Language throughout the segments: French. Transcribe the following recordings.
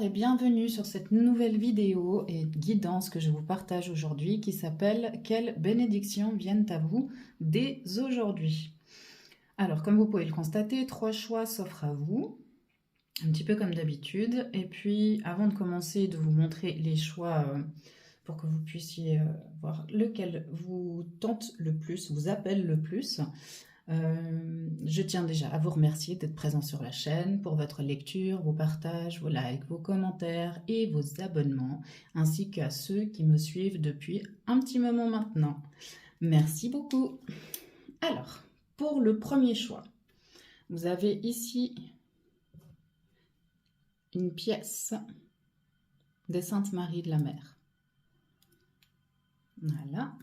bonsoir et bienvenue sur cette nouvelle vidéo et guidance que je vous partage aujourd'hui qui s'appelle « Quelles bénédictions viennent à vous dès aujourd'hui ?» Alors, comme vous pouvez le constater, 3 choix s'offrent à vous, un petit peu comme d'habitude. Et puis, avant de commencer de vous montrer les choix pour que vous puissiez voir lequel vous tente le plus, vous appelle le plus, je tiens déjà à vous remercier d'être présent sur la chaîne pour votre lecture, vos partages, vos likes, vos commentaires et vos abonnements, ainsi qu'à ceux qui me suivent depuis un petit moment maintenant. Merci beaucoup. Alors, pour le premier choix, vous avez ici une pièce des Saintes Maries de la Mer. Voilà.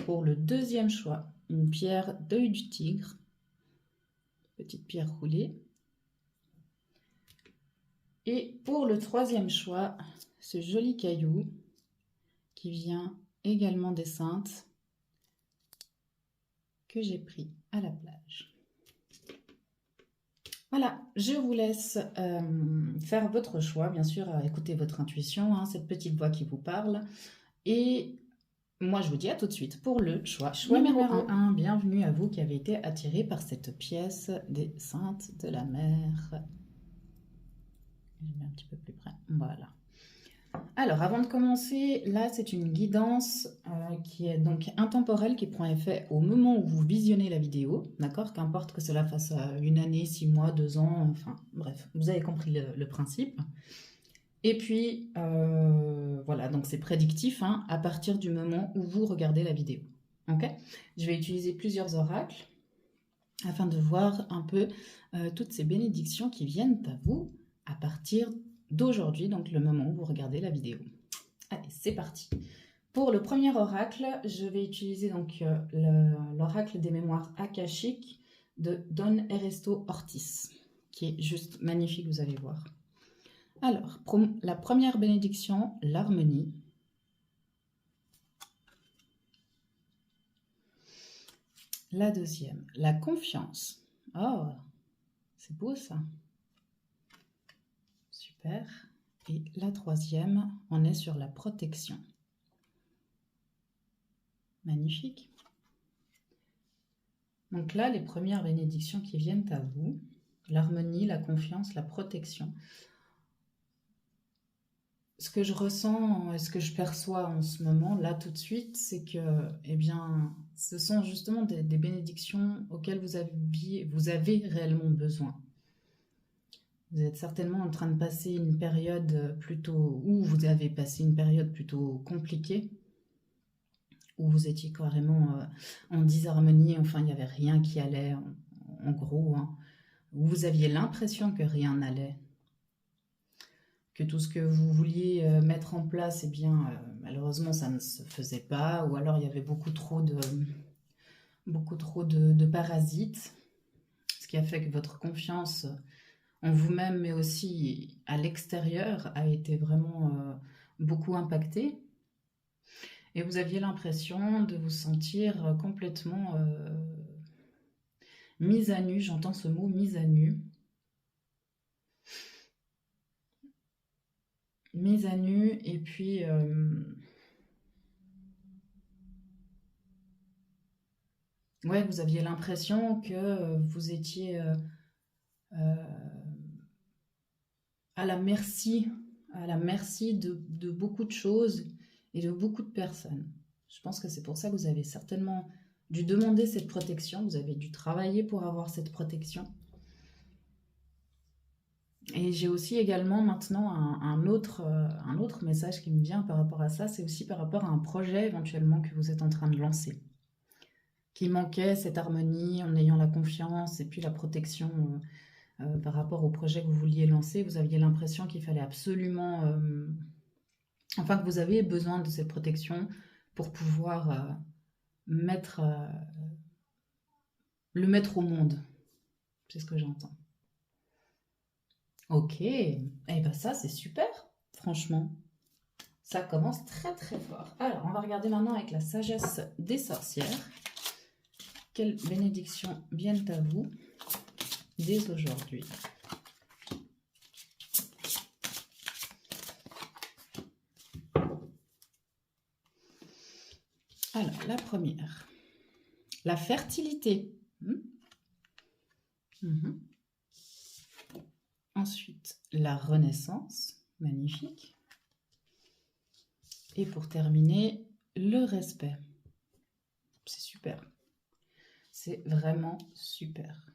Pour le deuxième choix, une pierre d'œil du tigre, petite pierre roulée. Et pour le troisième choix, ce joli caillou qui vient également des Saintes que j'ai pris à la plage. Voilà, je vous laisse faire votre choix, bien sûr, écouter votre intuition, hein, cette petite voix qui vous parle. Et moi, je vous dis à tout de suite pour le choix numéro 1. Bienvenue à vous qui avez été attirés par cette pièce des Saintes de la Mer. Je mets un petit peu plus près. Voilà. Alors, avant de commencer, là, c'est une guidance qui est donc intemporelle, qui prend effet au moment où vous visionnez la vidéo, d'accord? Qu'importe que cela fasse 1 année, 6 mois, 2 ans, enfin, bref, vous avez compris le principe. Et puis, voilà, donc c'est prédictif hein, à partir du moment où vous regardez la vidéo. Ok? Je vais utiliser plusieurs oracles afin de voir un peu toutes ces bénédictions qui viennent à vous à partir d'aujourd'hui, donc le moment où vous regardez la vidéo. Allez, c'est parti. Pour le premier oracle, je vais utiliser donc l'oracle des mémoires akashiques de Don Ernesto Ortiz, qui est juste magnifique, vous allez voir. Alors, la première bénédiction, l'harmonie. La deuxième, la confiance. Oh, c'est beau ça. Super. Et la troisième, on est sur la protection. Magnifique. Donc là, les premières bénédictions qui viennent à vous, l'harmonie, la confiance, la protection. Ce que je ressens, ce que je perçois en ce moment, là tout de suite, c'est que, eh bien, ce sont justement des bénédictions auxquelles vous avez réellement besoin. Vous êtes certainement en train de passer une période plutôt, ou vous avez passé une période plutôt compliquée, où vous étiez carrément en disharmonie, enfin il n'y avait rien qui allait, en gros, hein, où vous aviez l'impression que rien n'allait. Que tout ce que vous vouliez mettre en place, eh bien, malheureusement, ça ne se faisait pas, ou alors il y avait beaucoup trop de parasites, ce qui a fait que votre confiance en vous-même, mais aussi à l'extérieur, a été vraiment beaucoup impactée. Et vous aviez l'impression de vous sentir complètement mise à nu, j'entends ce mot, mise à nu. Mise à nu, et puis ouais, vous aviez l'impression que vous étiez à la merci de beaucoup de choses et de beaucoup de personnes. Je pense que c'est pour ça que vous avez certainement dû demander cette protection, vous avez dû travailler pour avoir cette protection. Et j'ai aussi également maintenant un autre message qui me vient par rapport à ça, c'est aussi par rapport à un projet éventuellement que vous êtes en train de lancer, qui manquait cette harmonie en ayant la confiance et puis la protection par rapport au projet que vous vouliez lancer. Vous aviez l'impression qu'il fallait absolument, enfin que vous aviez besoin de cette protection pour pouvoir le mettre au monde. C'est ce que j'entends. Ok, et ben ça c'est super, franchement. Ça commence très très fort. Alors, on va regarder maintenant avec la sagesse des sorcières. Quelles bénédictions viennent à vous dès aujourd'hui? Alors, la première, la fertilité. Ensuite, la renaissance. Magnifique. Et pour terminer, le respect. C'est super. C'est vraiment super.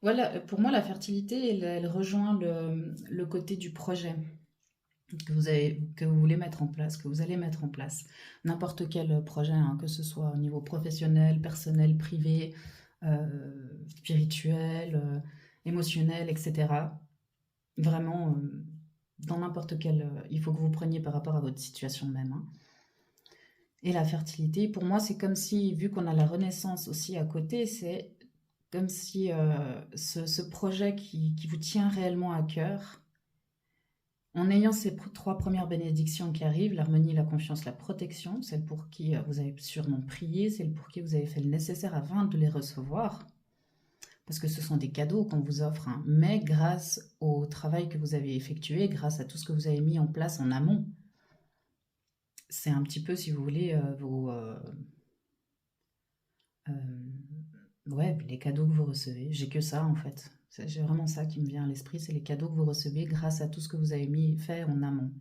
Voilà, pour moi, la fertilité, elle rejoint le côté du projet que vous voulez mettre en place, que vous allez mettre en place. N'importe quel projet, hein, que ce soit au niveau professionnel, personnel, privé, spirituel, émotionnel, etc. Vraiment, dans n'importe quel... il faut que vous preniez par rapport à votre situation même. Hein. Et la fertilité, pour moi, c'est comme si, vu qu'on a la renaissance aussi à côté, c'est comme si ce projet qui vous tient réellement à cœur, en ayant ces trois premières bénédictions qui arrivent, l'harmonie, la confiance, la protection, celle pour qui vous avez sûrement prié, celle pour qui vous avez fait le nécessaire afin de les recevoir, parce que ce sont des cadeaux qu'on vous offre, hein, mais grâce au travail que vous avez effectué, grâce à tout ce que vous avez mis en place en amont. C'est un petit peu, si vous voulez, ouais, les cadeaux que vous recevez. J'ai que ça, en fait. J'ai vraiment ça qui me vient à l'esprit, c'est les cadeaux que vous recevez grâce à tout ce que vous avez fait en amont.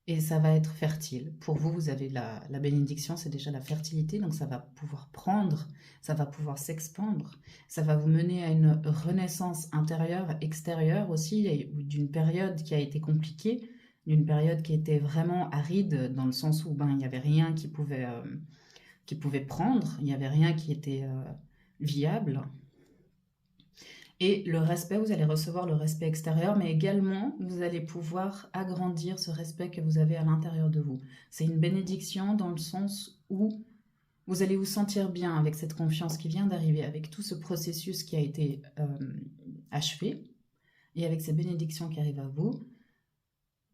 Et ça va être fertile. Pour vous, vous avez la bénédiction, c'est déjà la fertilité, donc ça va pouvoir prendre, ça va pouvoir s'expandre, ça va vous mener à une renaissance intérieure, extérieure aussi, d'une période qui a été compliquée, d'une période qui était vraiment aride, dans le sens où il n'y avait rien qui pouvait prendre, il n'y avait rien qui était viable. Et le respect, vous allez recevoir le respect extérieur, mais également, vous allez pouvoir agrandir ce respect que vous avez à l'intérieur de vous. C'est une bénédiction dans le sens où vous allez vous sentir bien avec cette confiance qui vient d'arriver, avec tout ce processus qui a été achevé, et avec ces bénédictions qui arrivent à vous.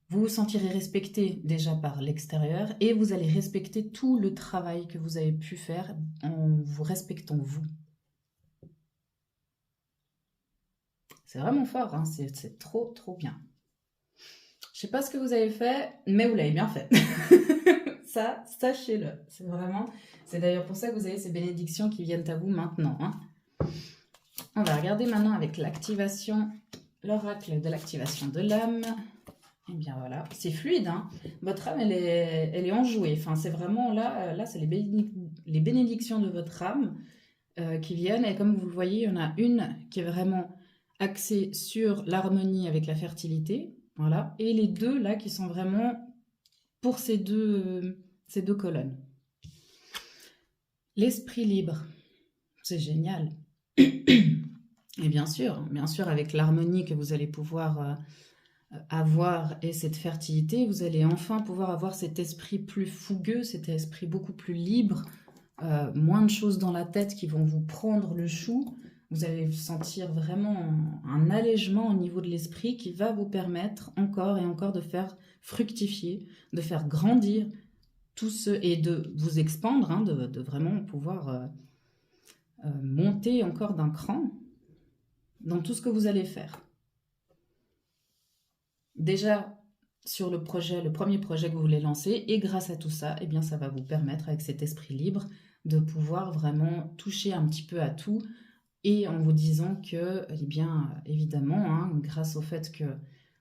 Vous vous sentirez respecté déjà par l'extérieur, et vous allez respecter tout le travail que vous avez pu faire en vous respectant vous. C'est vraiment fort, hein, c'est trop, trop bien. Je sais pas ce que vous avez fait, mais vous l'avez bien fait. Ça, sachez-le. C'est d'ailleurs pour ça que vous avez ces bénédictions qui viennent à vous maintenant. Hein. On va regarder maintenant avec l'activation, l'oracle de l'activation de l'âme. Et bien voilà, c'est fluide. Hein. Votre âme, elle est enjouée. Enfin, c'est vraiment là c'est les bénédictions de votre âme qui viennent. Et comme vous le voyez, il y en a une qui est vraiment axé sur l'harmonie avec la fertilité, voilà, et les deux là qui sont vraiment pour ces deux colonnes. L'esprit libre, c'est génial. Et bien sûr avec l'harmonie que vous allez pouvoir avoir et cette fertilité, vous allez enfin pouvoir avoir cet esprit plus fougueux, cet esprit beaucoup plus libre, moins de choses dans la tête qui vont vous prendre le chou. Vous allez sentir vraiment un allègement au niveau de l'esprit qui va vous permettre encore et encore de faire fructifier, de faire grandir tout ce et de vous expandre, hein, de vraiment pouvoir monter encore d'un cran dans tout ce que vous allez faire. Déjà sur le premier projet que vous voulez lancer, et grâce à tout ça, eh bien, ça va vous permettre avec cet esprit libre de pouvoir vraiment toucher un petit peu à tout. Et en vous disant que, eh bien, évidemment, hein, grâce au fait que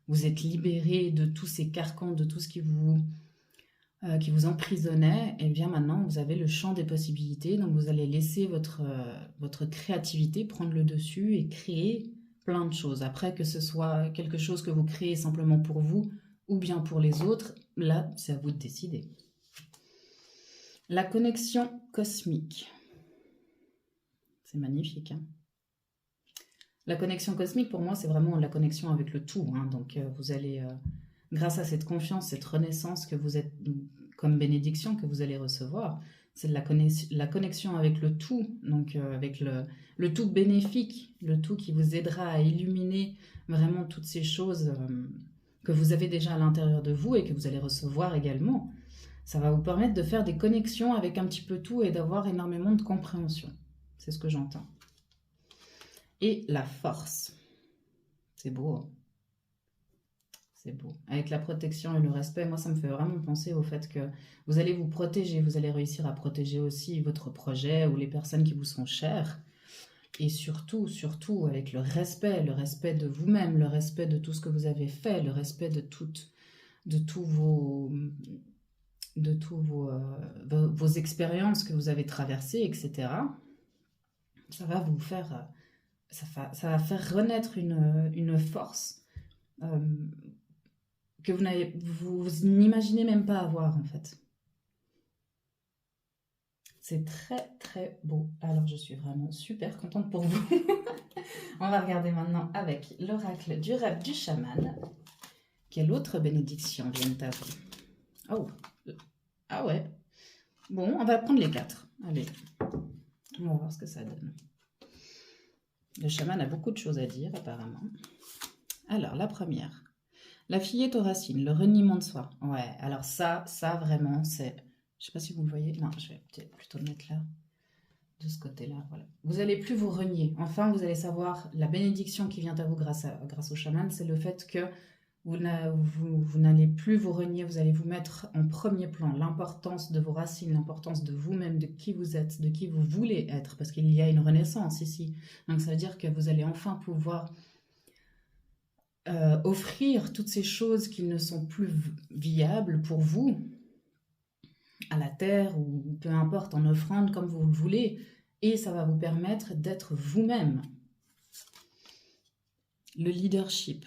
vous êtes libéré de tous ces carcans, de tout ce qui vous emprisonnait, eh bien maintenant, vous avez le champ des possibilités. Donc, vous allez laisser votre créativité prendre le dessus et créer plein de choses. Après, que ce soit quelque chose que vous créez simplement pour vous ou bien pour les autres, là, c'est à vous de décider. La connexion cosmique. C'est magnifique. Hein. La connexion cosmique, pour moi, c'est vraiment la connexion avec le tout. Hein. Donc, vous allez, grâce à cette confiance, cette renaissance que vous êtes, comme bénédiction que vous allez recevoir, c'est la connexion avec le tout, donc avec le tout bénéfique, le tout qui vous aidera à illuminer vraiment toutes ces choses que vous avez déjà à l'intérieur de vous et que vous allez recevoir également. Ça va vous permettre de faire des connexions avec un petit peu tout et d'avoir énormément de compréhension. C'est ce que j'entends. Et la force. C'est beau. Hein. C'est beau. Avec la protection et le respect, moi, ça me fait vraiment penser au fait que vous allez vous protéger, vous allez réussir à protéger aussi votre projet ou les personnes qui vous sont chères. Et surtout, surtout, avec le respect de vous-même, le respect de tout ce que vous avez fait, le respect de tous vos, vos expériences que vous avez traversées, etc. Ça va vous faire, ça va faire renaître une force euh, que vous n'imaginez même pas avoir en fait. C'est très très beau. Alors je suis vraiment super contente pour vous. On va regarder maintenant avec l'oracle du rêve du chaman. Quelle autre bénédiction vient à vous? Oh, ah ouais. Bon, on va prendre les 4. Allez, on va voir ce que ça donne. Le chaman a beaucoup de choses à dire apparemment. Alors, la première. La fillette aux racines, le reniement de soi. Ouais, alors ça vraiment, c'est... Je sais pas si vous le voyez. Non, je vais peut-être plutôt le mettre là. De ce côté-là, voilà. Vous n'allez plus vous renier. Enfin, vous allez savoir la bénédiction qui vient à vous grâce au chaman, c'est le fait que vous n'allez plus vous renier, vous allez vous mettre en premier plan l'importance de vos racines, l'importance de vous-même, de qui vous êtes, de qui vous voulez être, parce qu'il y a une renaissance ici. Donc ça veut dire que vous allez enfin pouvoir offrir toutes ces choses qui ne sont plus viables pour vous, à la terre ou peu importe, en offrande comme vous le voulez, et ça va vous permettre d'être vous-même. Le leadership.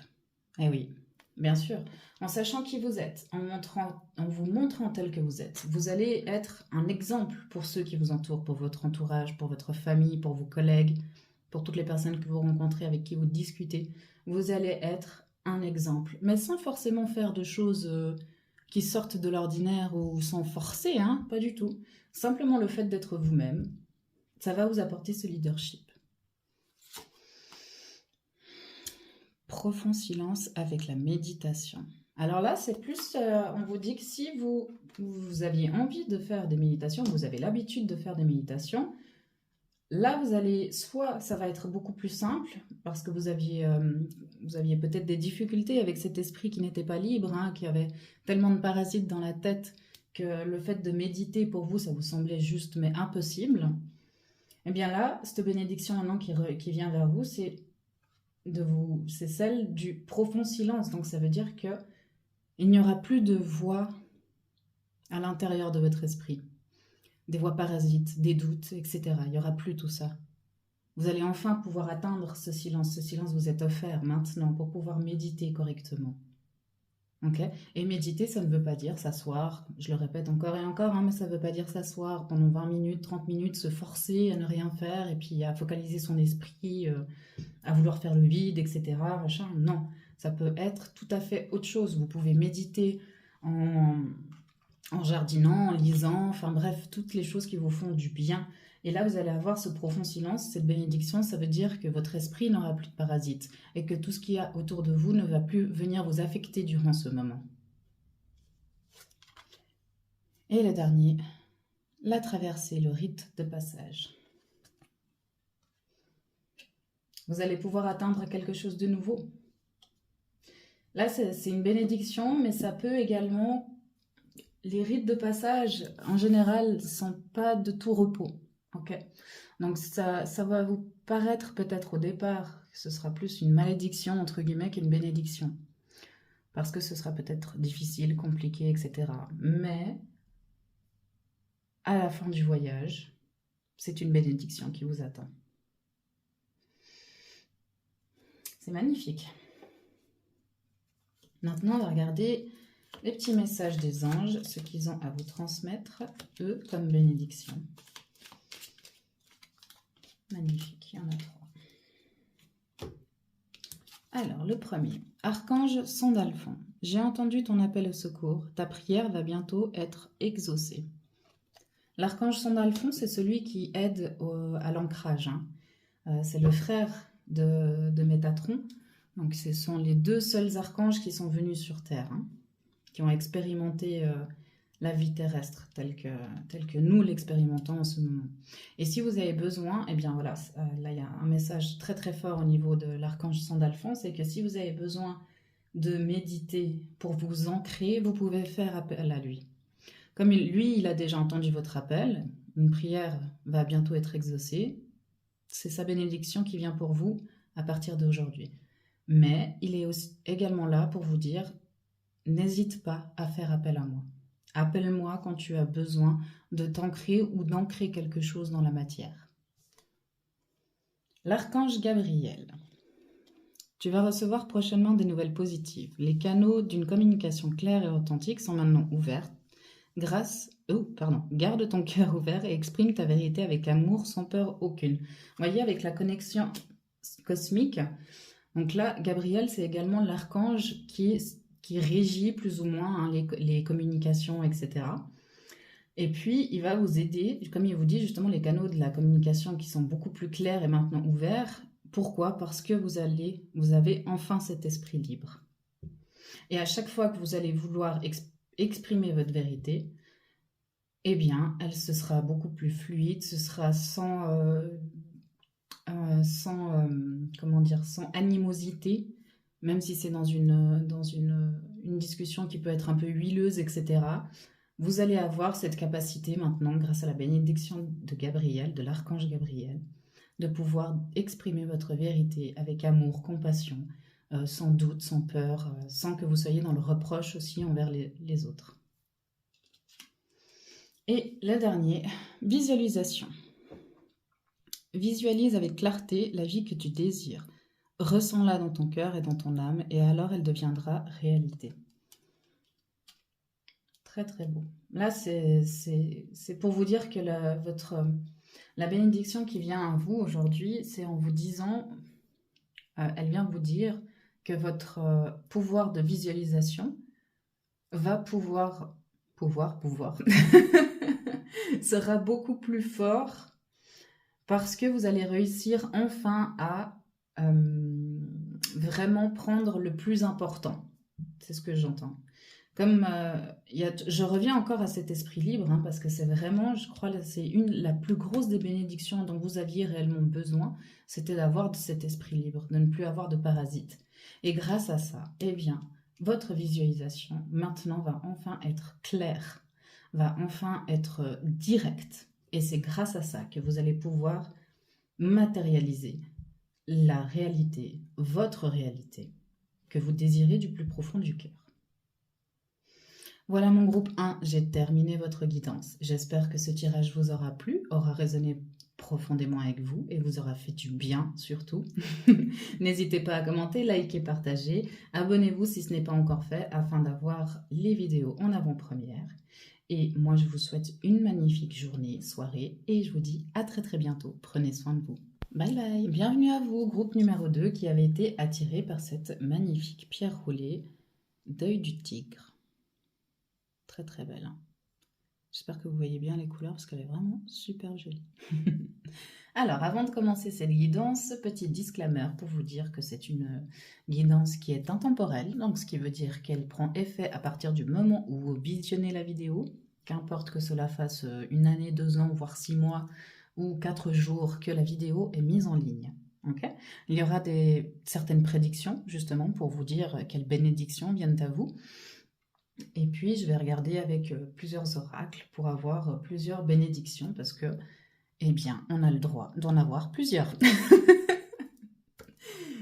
Eh oui, bien sûr. En sachant qui vous êtes, en vous montrant tel que vous êtes, vous allez être un exemple pour ceux qui vous entourent, pour votre entourage, pour votre famille, pour vos collègues, pour toutes les personnes que vous rencontrez, avec qui vous discutez. Vous allez être un exemple, mais sans forcément faire de choses qui sortent de l'ordinaire ou sans forcer, hein, pas du tout. Simplement le fait d'être vous-même, ça va vous apporter ce leadership. Profond silence avec la méditation. Alors là, c'est plus, on vous dit que si vous aviez envie de faire des méditations, vous avez l'habitude de faire des méditations, là, vous allez, soit ça va être beaucoup plus simple, parce que vous aviez peut-être des difficultés avec cet esprit qui n'était pas libre, hein, qui avait tellement de parasites dans la tête, que le fait de méditer, pour vous, ça vous semblait juste, mais impossible. Eh bien là, cette bénédiction maintenant qui vient vers vous, c'est celle du profond silence. Donc ça veut dire que il n'y aura plus de voix à l'intérieur de votre esprit, des voix parasites, des doutes, etc. Il n'y aura plus tout ça. Vous allez enfin pouvoir atteindre ce silence. Ce silence vous est offert maintenant pour pouvoir méditer correctement. Okay. Et méditer, ça ne veut pas dire s'asseoir, je le répète encore et encore, hein, mais ça ne veut pas dire s'asseoir pendant 20 minutes, 30 minutes, se forcer à ne rien faire et puis à focaliser son esprit, à vouloir faire le vide, etc. Machin. Non, ça peut être tout à fait autre chose. Vous pouvez méditer en jardinant, en lisant, enfin bref, toutes les choses qui vous font du bien. Et là, vous allez avoir ce profond silence, cette bénédiction, ça veut dire que votre esprit n'aura plus de parasites et que tout ce qu'il y a autour de vous ne va plus venir vous affecter durant ce moment. Et le dernier, la traversée, le rite de passage. Vous allez pouvoir atteindre quelque chose de nouveau. Là, c'est une bénédiction, mais ça peut également... Les rites de passage, en général, ne sont pas de tout repos. Okay. Donc ça va vous paraître peut-être au départ que ce sera plus une malédiction, entre guillemets, qu'une bénédiction. Parce que ce sera peut-être difficile, compliqué, etc. Mais à la fin du voyage, c'est une bénédiction qui vous attend. C'est magnifique. Maintenant, on va regarder les petits messages des anges, ce qu'ils ont à vous transmettre, eux, comme bénédiction. Magnifique, il y en a 3. Alors, le premier. Archange Sandalphon, j'ai entendu ton appel au secours, ta prière va bientôt être exaucée. L'archange Sandalphon, c'est celui qui aide à l'ancrage. Hein. C'est le frère de Métatron. Donc, ce sont les 2 seuls archanges qui sont venus sur Terre, hein, qui ont expérimenté la vie terrestre telle que nous l'expérimentons en ce moment. Et si vous avez besoin, eh bien voilà, là il y a un message très très fort au niveau de l'archange Sandalphon, c'est que si vous avez besoin de méditer, pour vous ancrer, vous pouvez faire appel à lui. Comme lui, il a déjà entendu votre appel, une prière va bientôt être exaucée. C'est sa bénédiction qui vient pour vous à partir d'aujourd'hui. Mais il est aussi également là pour vous dire, n'hésite pas à faire appel à moi. Appelle-moi quand tu as besoin de t'ancrer ou d'ancrer quelque chose dans la matière. L'archange Gabriel. Tu vas recevoir prochainement des nouvelles positives. Les canaux d'une communication claire et authentique sont maintenant ouverts. Garde ton cœur ouvert et exprime ta vérité avec amour sans peur aucune. Vous voyez, avec la connexion cosmique, donc là, Gabriel, c'est également l'archange qui régit plus ou moins les communications, etc. Et puis, il va vous aider, comme il vous dit, justement, les canaux de la communication qui sont beaucoup plus clairs et maintenant ouverts. Pourquoi? Parce que vous avez enfin cet esprit libre. Et à chaque fois que vous allez vouloir exprimer votre vérité, eh bien, ce sera beaucoup plus fluide, ce sera sans animosité, même si c'est dans une discussion qui peut être un peu huileuse, etc. Vous allez avoir cette capacité maintenant, grâce à la bénédiction de Gabriel, de l'archange Gabriel, de pouvoir exprimer votre vérité avec amour, compassion, sans doute, sans peur, sans que vous soyez dans le reproche aussi envers les autres. Et le dernier, visualisation. Visualise avec clarté la vie que tu désires. Ressens-la dans ton cœur et dans ton âme, et alors elle deviendra réalité. Très très beau. Là, c'est pour vous dire que la bénédiction qui vient à vous aujourd'hui, c'est en vous disant, elle vient vous dire que votre pouvoir de visualisation va pouvoir sera beaucoup plus fort parce que vous allez réussir enfin à vraiment prendre le plus important. C'est ce que j'entends. Comme je reviens encore à cet esprit libre, hein, parce que c'est vraiment, je crois, c'est la plus grosse des bénédictions dont vous aviez réellement besoin, c'était d'avoir cet esprit libre, de ne plus avoir de parasites. Et grâce à ça, eh bien, votre visualisation maintenant va enfin être claire, va enfin être directe. Et c'est grâce à ça que vous allez pouvoir matérialiser la réalité, votre réalité, que vous désirez du plus profond du cœur. Voilà mon groupe 1, j'ai terminé votre guidance. J'espère que ce tirage vous aura plu, aura résonné profondément avec vous et vous aura fait du bien surtout. N'hésitez pas à commenter, liker, partager. Abonnez-vous si ce n'est pas encore fait afin d'avoir les vidéos en avant-première. Et moi je vous souhaite une magnifique journée, soirée et je vous dis à très très bientôt. Prenez soin de vous. Bye bye. Bienvenue à vous, groupe numéro 2 qui avait été attiré par cette magnifique pierre roulée d'œil du tigre. Très très belle. Hein. J'espère que vous voyez bien les couleurs parce qu'elle est vraiment super jolie. Alors, avant de commencer cette guidance, petit disclaimer pour vous dire que c'est une guidance qui est intemporelle, donc ce qui veut dire qu'elle prend effet à partir du moment où vous visionnez la vidéo, qu'importe que cela fasse une année, 2 ans, voire 6 mois ou 4 jours que la vidéo est mise en ligne. Okay. Il y aura certaines prédictions justement pour vous dire quelles bénédictions viennent à vous. Et puis, je vais regarder avec plusieurs oracles pour avoir plusieurs bénédictions parce que, eh bien, on a le droit d'en avoir plusieurs.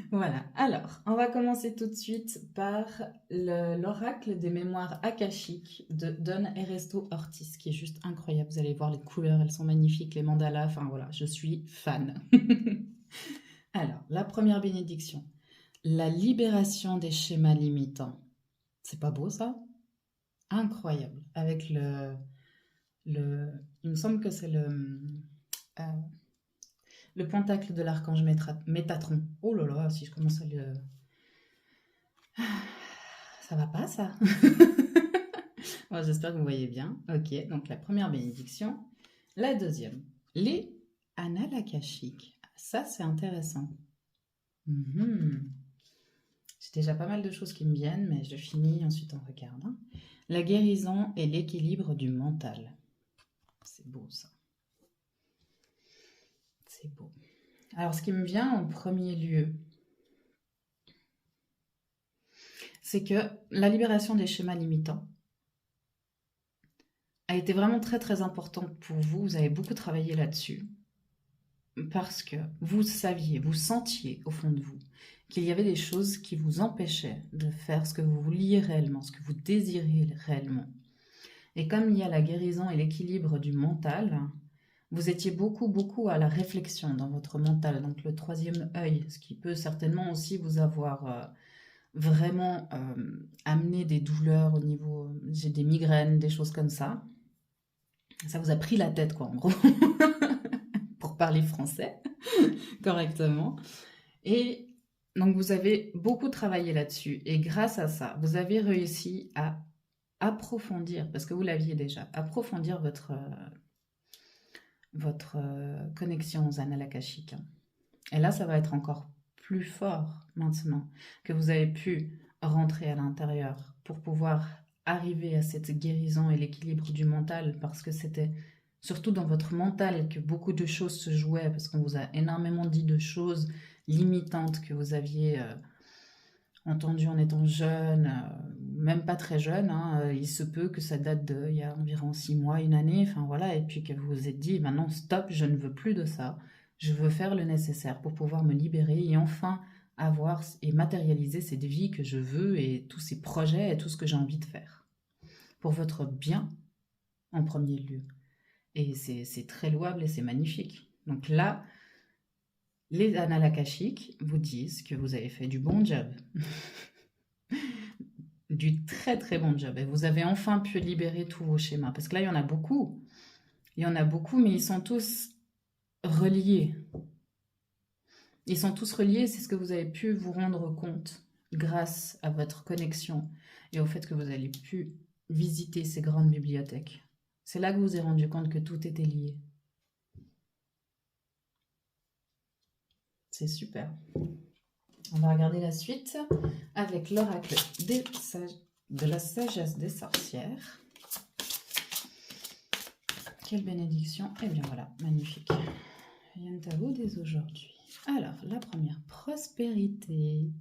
Voilà. Alors, on va commencer tout de suite par l'oracle des mémoires akashiques de Don Ernesto Ortiz, qui est juste incroyable. Vous allez voir les couleurs, elles sont magnifiques, les mandalas. Enfin, voilà, je suis fan. Alors, la première bénédiction. La libération des schémas limitants. C'est pas beau, ça ? Incroyable, avec il me semble que c'est le pentacle de l'archange Métatron. Oh là là, si je commence à le... Ça va pas, ça? Bon, j'espère que vous voyez bien. Ok, donc la première bénédiction. La deuxième, les annales akashiques. Ça, c'est intéressant. J'ai déjà pas mal de choses qui me viennent, mais je finis, ensuite on regarde. Hein. La guérison et l'équilibre du mental. C'est beau, ça. C'est beau. Alors, ce qui me vient en premier lieu, c'est que la libération des schémas limitants a été vraiment très très importante pour vous. Vous avez beaucoup travaillé là-dessus parce que vous saviez, vous sentiez au fond de vous qu'il y avait des choses qui vous empêchaient de faire ce que vous vouliez réellement, ce que vous désiriez réellement. Et comme il y a la guérison et l'équilibre du mental, vous étiez beaucoup à la réflexion dans votre mental, donc le troisième œil, ce qui peut certainement aussi vous avoir vraiment amené des douleurs au niveau, j'ai des migraines, des choses comme ça. Ça vous a pris la tête, quoi, en gros, pour parler français correctement. Et donc, vous avez beaucoup travaillé là-dessus. Et grâce à ça, vous avez réussi à approfondir, parce que vous l'aviez déjà, approfondir votre connexion aux annales akashiques. Et là, ça va être encore plus fort maintenant que vous avez pu rentrer à l'intérieur pour pouvoir arriver à cette guérison et l'équilibre du mental, parce que c'était surtout dans votre mental que beaucoup de choses se jouaient, parce qu'on vous a énormément dit de choses limitantes que vous aviez entendues en étant jeune, même pas très jeune, hein, il se peut que ça date d'il y a environ 6 mois, une année, enfin voilà, et puis que vous vous êtes dit, maintenant stop, je ne veux plus de ça, je veux faire le nécessaire pour pouvoir me libérer et enfin avoir et matérialiser cette vie que je veux et tous ces projets et tout ce que j'ai envie de faire. Pour votre bien en premier lieu. Et c'est très louable et c'est magnifique. Donc là, les annales akashiques vous disent que vous avez fait du bon job. Du très très bon job. Et vous avez enfin pu libérer tous vos schémas. Parce que là, il y en a beaucoup. Il y en a beaucoup, mais ils sont tous reliés. Ils sont tous reliés, c'est ce que vous avez pu vous rendre compte grâce à votre connexion et au fait que vous avez pu visiter ces grandes bibliothèques. C'est là que vous vous êtes rendu compte que tout était lié. C'est super. On va regarder la suite avec l'oracle de la sagesse des sorcières. Quelle bénédiction. Et bien voilà, magnifique. Viennent à vous dès aujourd'hui. Alors, la première, prospérité.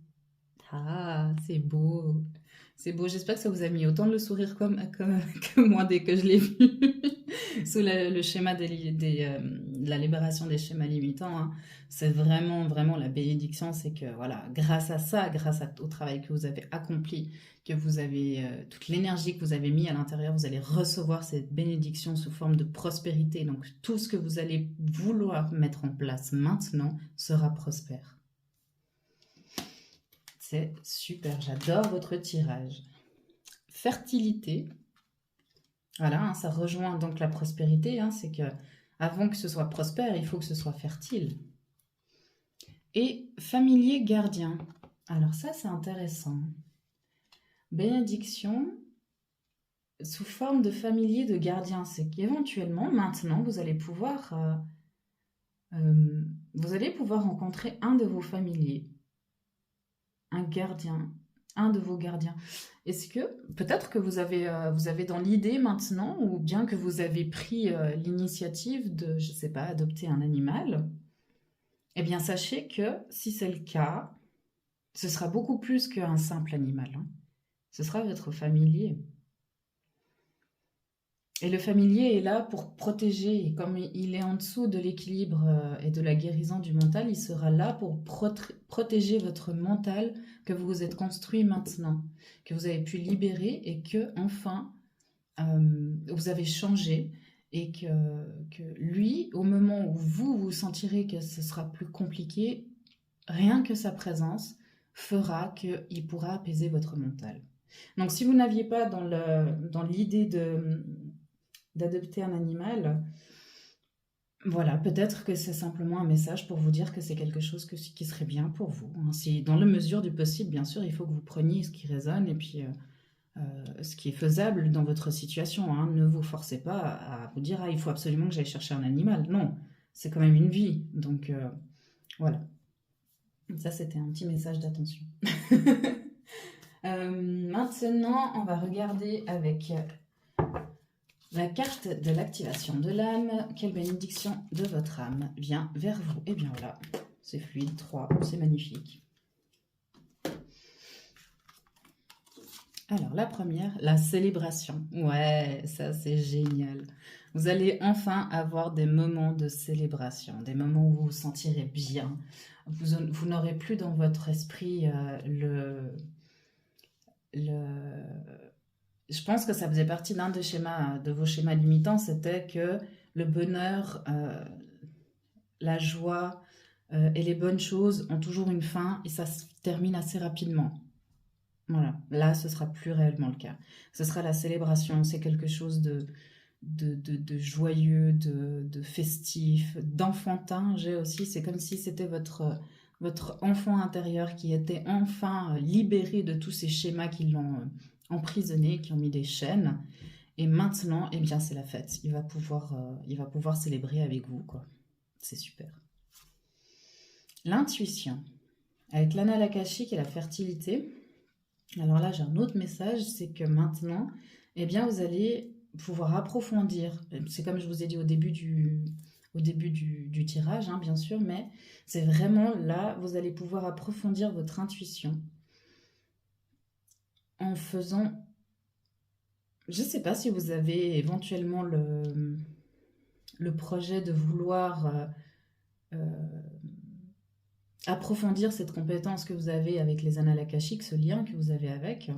Ah, c'est beau. C'est beau. J'espère que ça vous a mis autant de le sourire que moi dès que je l'ai vu. Sous le schéma de la libération des schémas limitants. Hein. C'est vraiment la bénédiction. C'est que, voilà, grâce à ça, au travail que vous avez accompli, que vous avez, toute l'énergie que vous avez mis à l'intérieur, vous allez recevoir cette bénédiction sous forme de prospérité. Donc, tout ce que vous allez vouloir mettre en place maintenant sera prospère. C'est super, j'adore votre tirage. Fertilité. Voilà, hein, ça rejoint donc la prospérité. Hein, c'est que avant que ce soit prospère, il faut que ce soit fertile. Et familier gardien. Alors ça, c'est intéressant. Bénédiction sous forme de familier de gardien. C'est qu'éventuellement, maintenant, vous allez pouvoir rencontrer un de vos familiers. Un gardien, un de vos gardiens. Est-ce que, peut-être que vous avez dans l'idée maintenant, ou bien que vous avez pris l'initiative de, je ne sais pas, adopter un animal, eh bien sachez que si c'est le cas, ce sera beaucoup plus qu'un simple animal. Hein. Ce sera votre familier. Et le familier est là pour protéger, et comme il est en dessous de l'équilibre et de la guérison du mental, il sera là pour protéger votre mental que vous vous êtes construit maintenant, que vous avez pu libérer et que enfin vous avez changé et que lui, au moment où vous sentirez que ce sera plus compliqué, rien que sa présence fera qu'il pourra apaiser votre mental. Donc si vous n'aviez pas dans l'idée d'adopter un animal, voilà, peut-être que c'est simplement un message pour vous dire que c'est quelque chose qui serait bien pour vous. Hein. Si, dans la mesure du possible, bien sûr, il faut que vous preniez ce qui résonne et puis ce qui est faisable dans votre situation. Hein. Ne vous forcez pas à vous dire « Ah, il faut absolument que j'aille chercher un animal ». Non, c'est quand même une vie. Donc, voilà. Ça, c'était un petit message d'attention. Maintenant, on va regarder avec la carte de l'activation de l'âme. Quelle bénédiction de votre âme vient vers vous? Et bien voilà, c'est fluide, 3, c'est magnifique. Alors, la première, la célébration. Ouais, ça c'est génial. Vous allez enfin avoir des moments de célébration, des moments où vous vous sentirez bien. Vous n'aurez plus dans votre esprit le... Je pense que ça faisait partie d'un des schémas, de vos schémas limitants, c'était que le bonheur, la joie et les bonnes choses ont toujours une fin et ça se termine assez rapidement. Voilà, là, ce sera plus réellement le cas. Ce sera la célébration, c'est quelque chose de joyeux, de festif, d'enfantin. J'ai aussi, c'est comme si c'était votre enfant intérieur qui était enfin libéré de tous ces schémas qui l'ont emprisonné, qui ont mis des chaînes. Et maintenant, eh bien, c'est la fête. Il va pouvoir célébrer avec vous, quoi. C'est super. L'intuition. Avec l'anal akashique et la fertilité, alors là, j'ai un autre message, c'est que maintenant, eh bien, vous allez pouvoir approfondir. C'est comme je vous ai dit au début du tirage, hein, bien sûr, mais c'est vraiment là, vous allez pouvoir approfondir votre intuition en faisant... Je ne sais pas si vous avez éventuellement le projet de vouloir euh, approfondir cette compétence que vous avez avec les annales akashiques, ce lien que vous avez avec.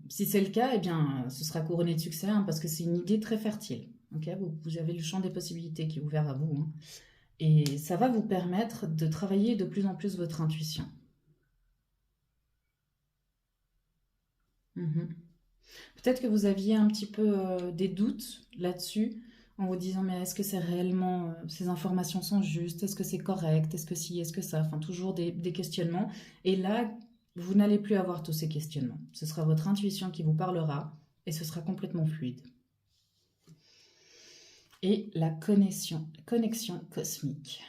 Si c'est le cas, eh bien, ce sera couronné de succès, hein, parce que c'est une idée très fertile. Okay, vous avez le champ des possibilités qui est ouvert à vous, hein, et ça va vous permettre de travailler de plus en plus votre intuition. Peut-être que vous aviez un petit peu des doutes là-dessus, en vous disant mais est-ce que c'est réellement, ces informations sont justes, est-ce que c'est correct, est-ce que si, est-ce que ça, enfin toujours des questionnements. Et là, vous n'allez plus avoir tous ces questionnements. Ce sera votre intuition qui vous parlera et ce sera complètement fluide. Et la connexion cosmique,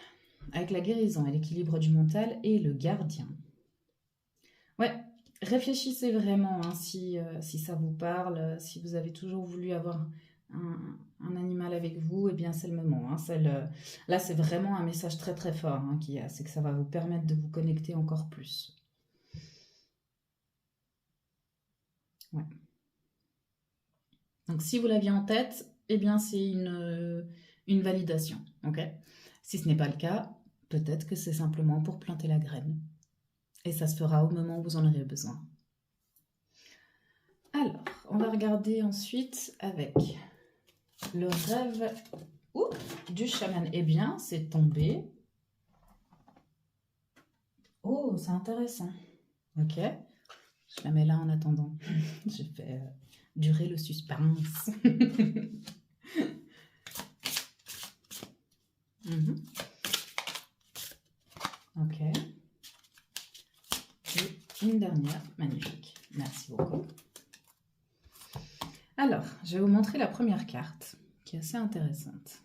avec la guérison et l'équilibre du mental et le gardien. Ouais, réfléchissez vraiment, hein, si ça vous parle, si vous avez toujours voulu avoir un animal avec vous, eh bien c'est le moment, hein, là, c'est vraiment un message très très fort, hein, qu'il y a, c'est que ça va vous permettre de vous connecter encore plus. Ouais. Donc si vous l'aviez en tête, eh bien c'est une validation. Ok. Si ce n'est pas le cas, peut-être que c'est simplement pour planter la graine. Et ça se fera au moment où vous en aurez besoin. Alors, on va regarder ensuite avec le rêve du chaman. Eh bien, c'est tombé. Oh, c'est intéressant. Ok. Je la mets là en attendant. Je fais durer le suspense. Ok. Et une dernière. Magnifique. Merci beaucoup. Alors, je vais vous montrer la première carte, qui est assez intéressante,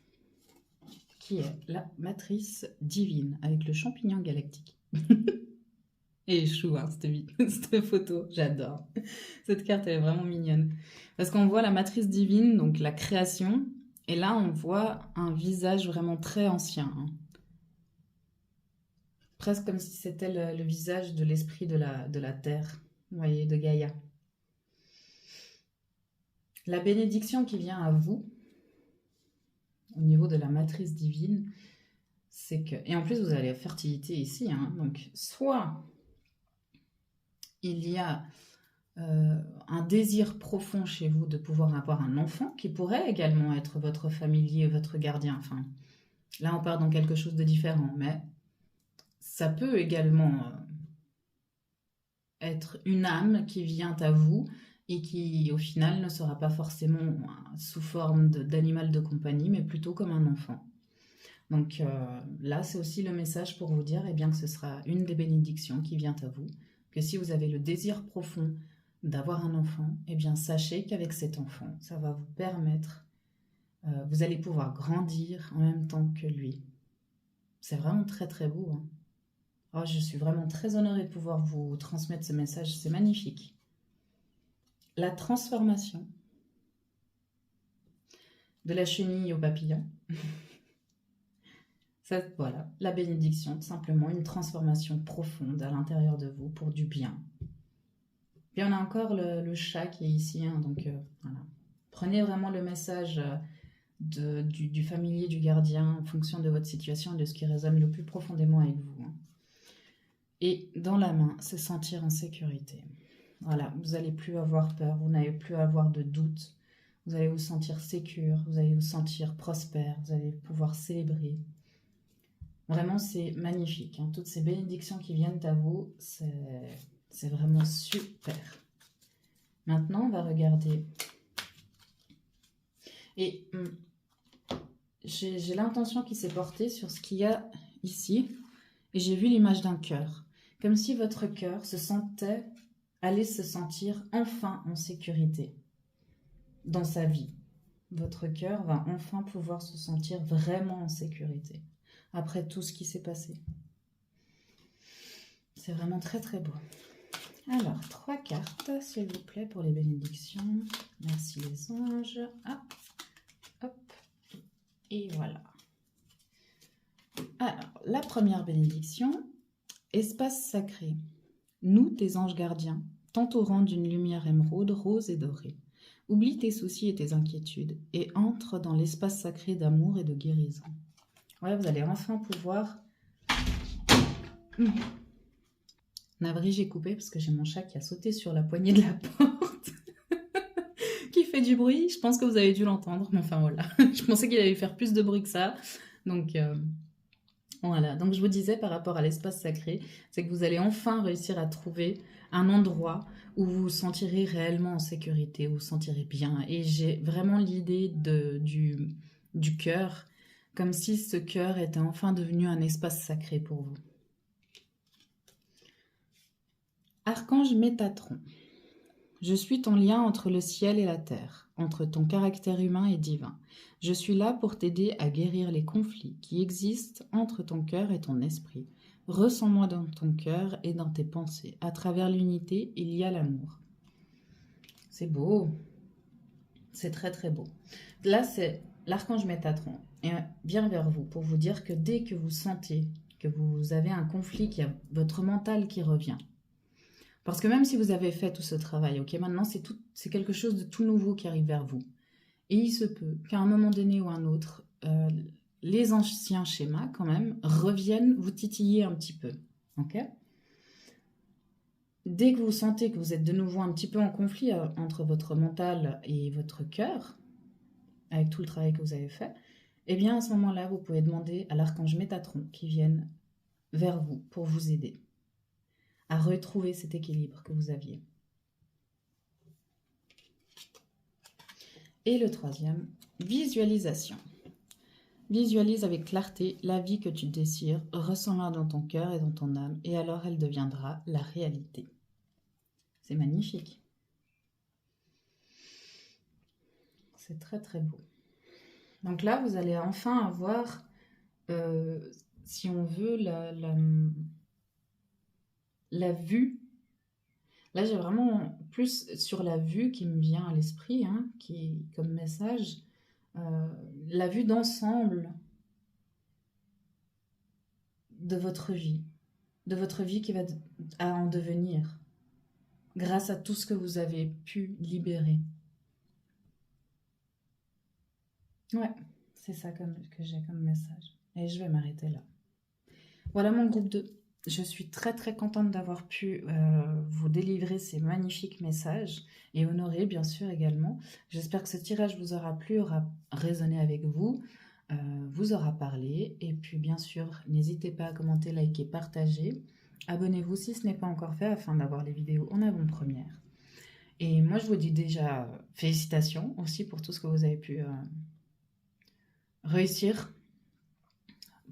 qui est la matrice divine, avec le champignon galactique. Et chou, hein, cette photo, j'adore. Cette carte, elle est vraiment mignonne. Parce qu'on voit la matrice divine, donc la création, et là, on voit un visage vraiment très ancien, hein. Presque comme si c'était le visage de l'esprit de la Terre, vous voyez, de Gaïa. La bénédiction qui vient à vous, au niveau de la matrice divine, c'est que... Et en plus, vous avez la fertilité ici, hein, donc soit il y a un désir profond chez vous de pouvoir avoir un enfant qui pourrait également être votre familier, votre gardien. Enfin, là, on part dans quelque chose de différent, mais ça peut également être une âme qui vient à vous et qui, au final, ne sera pas forcément sous forme d'animal de compagnie, mais plutôt comme un enfant. Donc là, c'est aussi le message pour vous dire eh bien, que ce sera une des bénédictions qui vient à vous, que si vous avez le désir profond d'avoir un enfant, eh bien, sachez qu'avec cet enfant, ça va vous permettre, vous allez pouvoir grandir en même temps que lui. C'est vraiment très très beau, hein. Oh, je suis vraiment très honorée de pouvoir vous transmettre ce message, c'est magnifique. La transformation de la chenille au papillon. Ça, voilà, la bénédiction, tout simplement une transformation profonde à l'intérieur de vous pour du bien. Puis on a encore le chat qui est ici, hein, donc voilà. Prenez vraiment le message du familier, du gardien, en fonction de votre situation et de ce qui résonne le plus profondément avec vous, hein. Et dans la main, se sentir en sécurité. Voilà, vous n'allez plus avoir peur, vous n'allez plus avoir de doute, vous allez vous sentir sécure, vous allez vous sentir prospère, vous allez pouvoir célébrer. Vraiment, c'est magnifique, hein. Toutes ces bénédictions qui viennent à vous, c'est vraiment super. Maintenant, on va regarder. Et j'ai l'intention qui s'est portée sur ce qu'il y a ici. Et j'ai vu l'image d'un cœur. Comme si votre cœur allait se sentir enfin en sécurité dans sa vie. Votre cœur va enfin pouvoir se sentir vraiment en sécurité après tout ce qui s'est passé. C'est vraiment très très beau. Alors, 3 cartes, s'il vous plaît, pour les bénédictions. Merci les anges. Ah, hop, et voilà. Alors, la première bénédiction, espace sacré. Nous, tes anges gardiens, t'entourant d'une lumière émeraude, rose et dorée. Oublie tes soucis et tes inquiétudes et entre dans l'espace sacré d'amour et de guérison. Ouais, vous allez enfin pouvoir... Navré, j'ai coupé parce que j'ai mon chat qui a sauté sur la poignée de la porte. Qui fait du bruit. Je pense que vous avez dû l'entendre. Mais enfin, voilà. Je pensais qu'il allait faire plus de bruit que ça. Donc, voilà. Donc, je vous disais par rapport à l'espace sacré, c'est que vous allez enfin réussir à trouver un endroit où vous vous sentirez réellement en sécurité, où vous vous sentirez bien. Et j'ai vraiment l'idée du cœur, comme si ce cœur était enfin devenu un espace sacré pour vous. Archange Métatron, je suis ton lien entre le ciel et la terre, entre ton caractère humain et divin. Je suis là pour t'aider à guérir les conflits qui existent entre ton cœur et ton esprit. Ressens-moi dans ton cœur et dans tes pensées. À travers l'unité, il y a l'amour. C'est beau. C'est très très beau. Là, c'est l'archange Métatron. Et vient vers vous pour vous dire que dès que vous sentez que vous avez un conflit, qu'il y a votre mental qui revient, parce que même si vous avez fait tout ce travail, ok, maintenant c'est quelque chose de tout nouveau qui arrive vers vous. Et il se peut qu'à un moment donné ou un autre, les anciens schémas quand même reviennent vous titiller un petit peu, ok. Dès que vous sentez que vous êtes de nouveau un petit peu en conflit entre votre mental et votre cœur, avec tout le travail que vous avez fait, eh bien à ce moment-là, vous pouvez demander à l'archange Métatron qui vienne vers vous pour vous aider à retrouver cet équilibre que vous aviez. Et le troisième, visualisation. Visualise avec clarté la vie que tu désires, ressens-la dans ton cœur et dans ton âme, et alors elle deviendra la réalité. C'est magnifique. C'est très très beau. Donc là, vous allez enfin avoir, si on veut, la vue. Là, j'ai vraiment plus sur la vue qui me vient à l'esprit, hein, qui comme message, la vue d'ensemble de votre vie qui va en devenir, grâce à tout ce que vous avez pu libérer. Ouais, c'est ça que j'ai comme message. Et je vais m'arrêter là. Voilà mon groupe 2. Je suis très très contente d'avoir pu vous délivrer ces magnifiques messages et honorer bien sûr également. J'espère que ce tirage vous aura plu, aura résonné avec vous, vous aura parlé. Et puis bien sûr, n'hésitez pas à commenter, liker, partager. Abonnez-vous si ce n'est pas encore fait afin d'avoir les vidéos en avant-première. Et moi je vous dis déjà félicitations aussi pour tout ce que vous avez pu réussir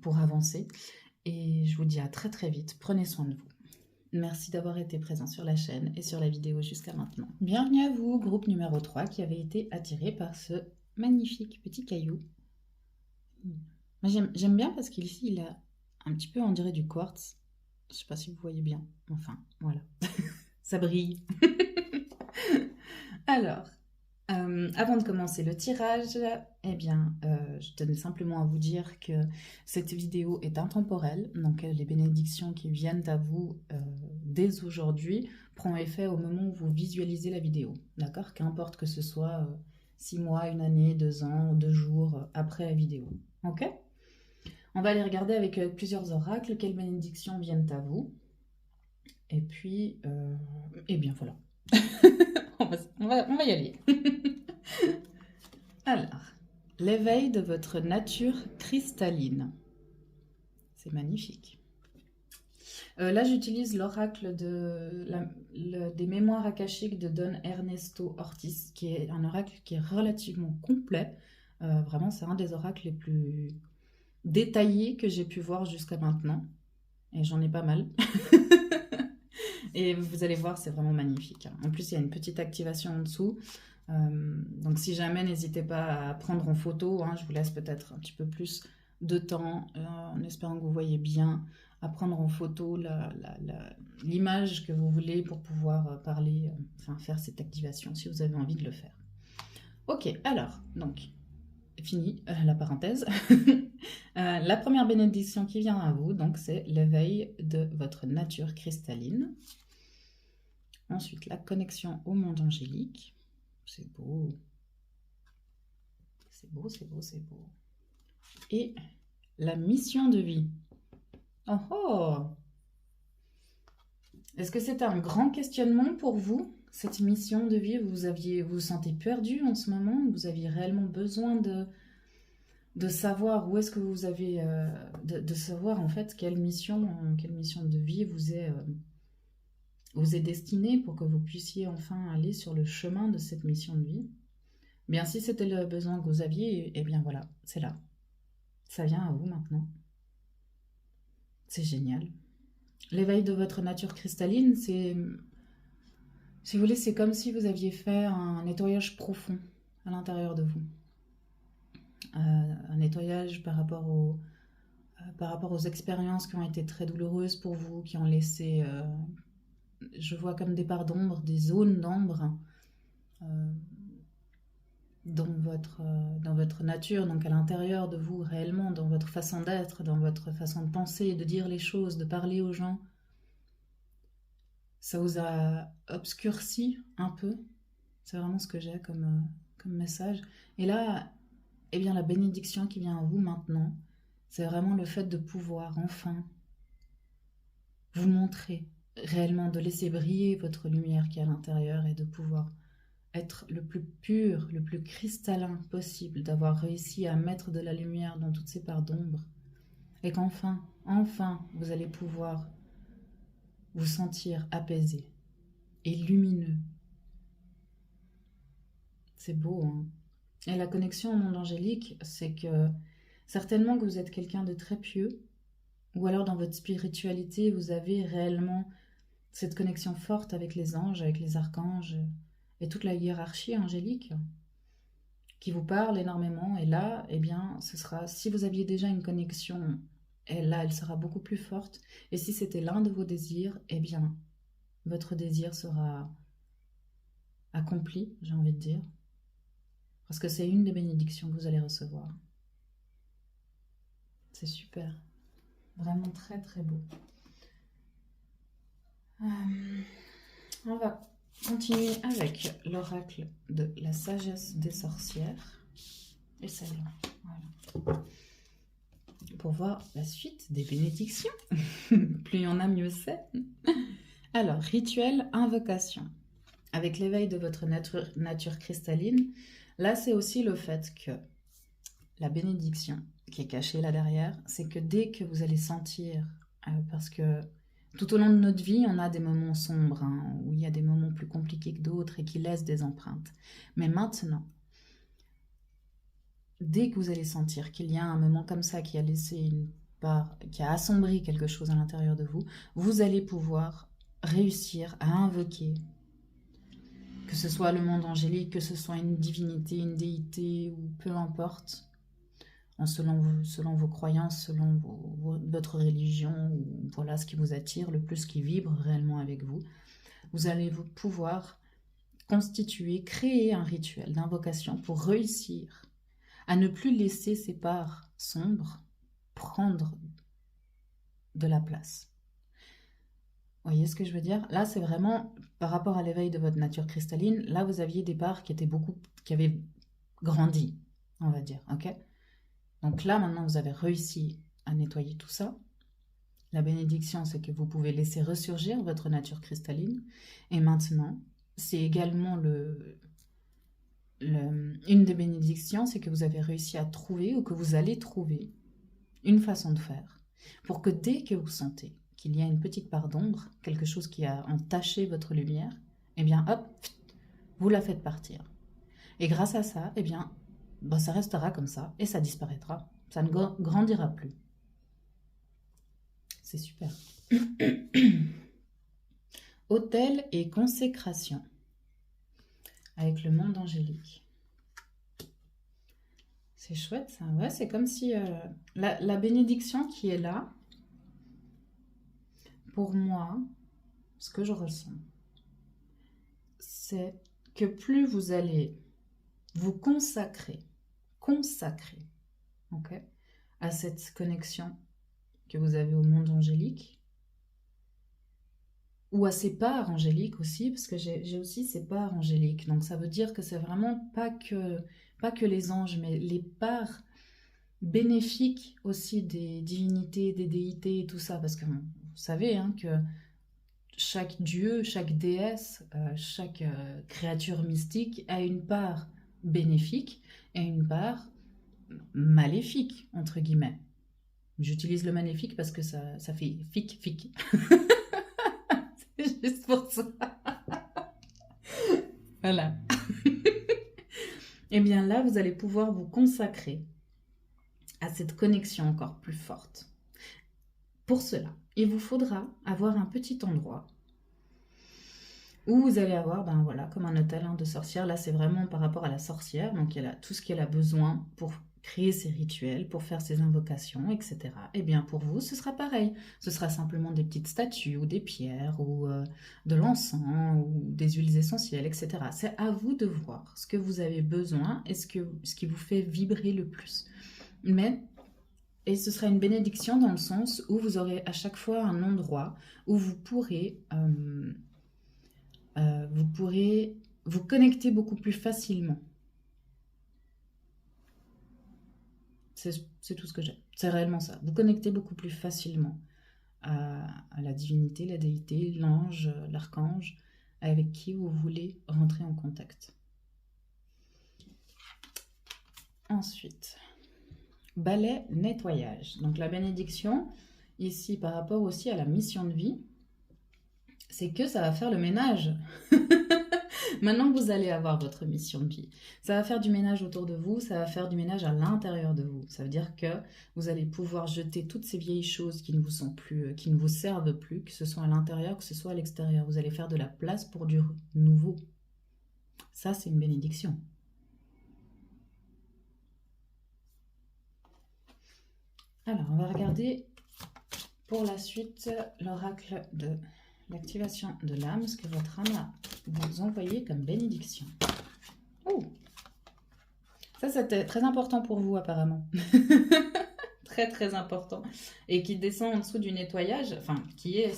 pour avancer. Et je vous dis à très très vite. Prenez soin de vous. Merci d'avoir été présent sur la chaîne et sur la vidéo jusqu'à maintenant. Bienvenue à vous, groupe numéro 3 qui avait été attiré par ce magnifique petit caillou. J'aime bien parce qu'ici il a un petit peu on dirait du quartz. Je ne sais pas si vous voyez bien. Enfin, voilà. Ça brille. Alors, avant de commencer le tirage, eh bien, je tenais simplement à vous dire que cette vidéo est intemporelle, donc les bénédictions qui viennent à vous dès aujourd'hui prend effet au moment où vous visualisez la vidéo, d'accord? Qu'importe que ce soit 6 mois, 1 année, 2 ans, 2 jours après la vidéo, ok? On va aller regarder avec plusieurs oracles quelles bénédictions viennent à vous. Et puis, eh bien voilà, on va y aller. Alors, l'éveil de votre nature cristalline. C'est magnifique. Là, j'utilise l'oracle des mémoires akashiques de Don Ernesto Ortiz, qui est un oracle qui est relativement complet. Vraiment, c'est un des oracles les plus détaillés que j'ai pu voir jusqu'à maintenant. Et j'en ai pas mal. Et vous allez voir, c'est vraiment magnifique. En plus, il y a une petite activation en dessous. Donc si jamais, n'hésitez pas à prendre en photo. Je vous laisse peut-être un petit peu plus de temps, en espérant que vous voyez bien, à prendre en photo l'image que vous voulez pour pouvoir parler, faire cette activation si vous avez envie de le faire. Ok, alors, donc, fini la parenthèse. La première bénédiction qui vient à vous, donc, c'est l'éveil de votre nature cristalline. Ensuite, la connexion au monde angélique. C'est beau. C'est beau, c'est beau, c'est beau. Et la mission de vie. Oh oh! Est-ce que c'est un grand questionnement pour vous, cette mission de vie? Vous vous sentez perdu en ce moment? Vous aviez réellement besoin de savoir où est-ce que vous avez... de savoir en fait quelle mission de vie vous est destinée pour que vous puissiez enfin aller sur le chemin de cette mission de vie? Bien, si c'était le besoin que vous aviez, eh bien voilà, c'est là. Ça vient à vous maintenant. C'est génial. L'éveil de votre nature cristalline, c'est... Si vous voulez, c'est comme si vous aviez fait un nettoyage profond à l'intérieur de vous. Un nettoyage par rapport aux expériences qui ont été très douloureuses pour vous, qui ont laissé, je vois comme des parts d'ombre, des zones d'ombre dans votre nature, donc à l'intérieur de vous réellement, dans votre façon d'être, dans votre façon de penser, de dire les choses, de parler aux gens. Ça vous a obscurci un peu. C'est vraiment ce que j'ai comme message. Et là, eh bien, la bénédiction qui vient à vous maintenant, c'est vraiment le fait de pouvoir enfin vous montrer réellement, de laisser briller votre lumière qui est à l'intérieur et de pouvoir être le plus pur, le plus cristallin possible, d'avoir réussi à mettre de la lumière dans toutes ces parts d'ombre et qu'enfin, vous allez pouvoir vous sentir apaisé et lumineux. C'est beau, hein? Et la connexion au monde angélique, c'est que certainement que vous êtes quelqu'un de très pieux, ou alors dans votre spiritualité, vous avez réellement cette connexion forte avec les anges, avec les archanges et toute la hiérarchie angélique qui vous parle énormément. Et là, eh bien, ce sera, si vous aviez déjà une connexion, et là, elle sera beaucoup plus forte. Et si c'était l'un de vos désirs, eh bien, votre désir sera accompli, j'ai envie de dire. Parce que c'est une des bénédictions que vous allez recevoir. C'est super. Vraiment très très beau. On va continuer avec l'oracle de la sagesse des sorcières. Et celle-là. Voilà. Pour voir la suite des bénédictions. Plus il y en a, mieux c'est. Alors, rituel invocation. Avec l'éveil de votre nature cristalline, là c'est aussi le fait que la bénédiction qui est cachée là derrière, c'est que dès que vous allez sentir, parce que tout au long de notre vie, on a des moments sombres, où il y a des moments plus compliqués que d'autres et qui laissent des empreintes. Mais maintenant, dès que vous allez sentir qu'il y a un moment comme ça qui a laissé une part, qui a assombri quelque chose à l'intérieur de vous, vous allez pouvoir réussir à invoquer, que ce soit le monde angélique, que ce soit une divinité, une déité, ou peu importe, selon vos croyances, selon votre religion, ou voilà ce qui vous attire le plus, qui vibre réellement avec vous, vous allez pouvoir constituer, créer un rituel d'invocation pour réussir à ne plus laisser ces parts sombres prendre de la place. voyez ce que je veux dire? Là, c'est vraiment par rapport à l'éveil de votre nature cristalline. Là, vous aviez des parts qui avaient grandi, on va dire, ok? Donc là, maintenant, vous avez réussi à nettoyer tout ça. La bénédiction, c'est que vous pouvez laisser ressurgir votre nature cristalline. Et maintenant, c'est également une des bénédictions, c'est que vous avez réussi à trouver ou que vous allez trouver une façon de faire pour que dès que vous sentez qu'il y a une petite part d'ombre, quelque chose qui a entaché votre lumière, eh bien hop, vous la faites partir. Et grâce à ça, eh bien, ça restera comme ça et ça disparaîtra. Ça ne grandira plus. C'est super. Autel et consécration avec le monde angélique. C'est chouette ça. Ouais, c'est comme si la bénédiction qui est là, pour moi, ce que je ressens, c'est que plus vous allez vous consacrer, ok, à cette connexion que vous avez au monde angélique, ou à ces parts angéliques aussi, parce que j'ai aussi ces parts angéliques. Donc ça veut dire que c'est vraiment pas que les anges, mais les parts bénéfiques aussi des divinités, des déités et tout ça. Parce que vous savez hein, que chaque dieu, chaque déesse, chaque créature mystique a une part bénéfique et une part maléfique, entre guillemets. J'utilise le maléfique parce que ça fait fic. C'est juste pour ça. Voilà. Et bien là, vous allez pouvoir vous consacrer à cette connexion encore plus forte. Pour cela, il vous faudra avoir un petit endroit où vous allez avoir, ben voilà, comme un hôtel de sorcière. Là, c'est vraiment par rapport à la sorcière. Donc, elle a tout ce qu'elle a besoin pour créer ses rituels, pour faire ses invocations, etc. Et bien, pour vous, ce sera pareil. Ce sera simplement des petites statues ou des pierres ou de l'encens ou des huiles essentielles, etc. C'est à vous de voir ce que vous avez besoin et ce qui vous fait vibrer le plus. Et ce sera une bénédiction dans le sens où vous aurez à chaque fois un endroit où vous pourrez vous connecter beaucoup plus facilement. C'est tout ce que j'ai. C'est réellement ça. Vous connectez beaucoup plus facilement à la divinité, la déité, l'ange, l'archange, avec qui vous voulez rentrer en contact. Ensuite, balai nettoyage. Donc la bénédiction, ici par rapport aussi à la mission de vie, c'est que ça va faire le ménage. Maintenant que vous allez avoir votre mission de vie, ça va faire du ménage autour de vous, ça va faire du ménage à l'intérieur de vous. Ça veut dire que vous allez pouvoir jeter toutes ces vieilles choses qui ne vous sont plus, qui ne vous servent plus, que ce soit à l'intérieur, que ce soit à l'extérieur. Vous allez faire de la place pour du nouveau. Ça, c'est une bénédiction. Alors, on va regarder pour la suite l'oracle de l'activation de l'âme, ce que votre âme a vous envoyé comme bénédiction. Oh, ça c'était très important pour vous apparemment. Très important. Et qui descend en dessous du nettoyage, enfin qui est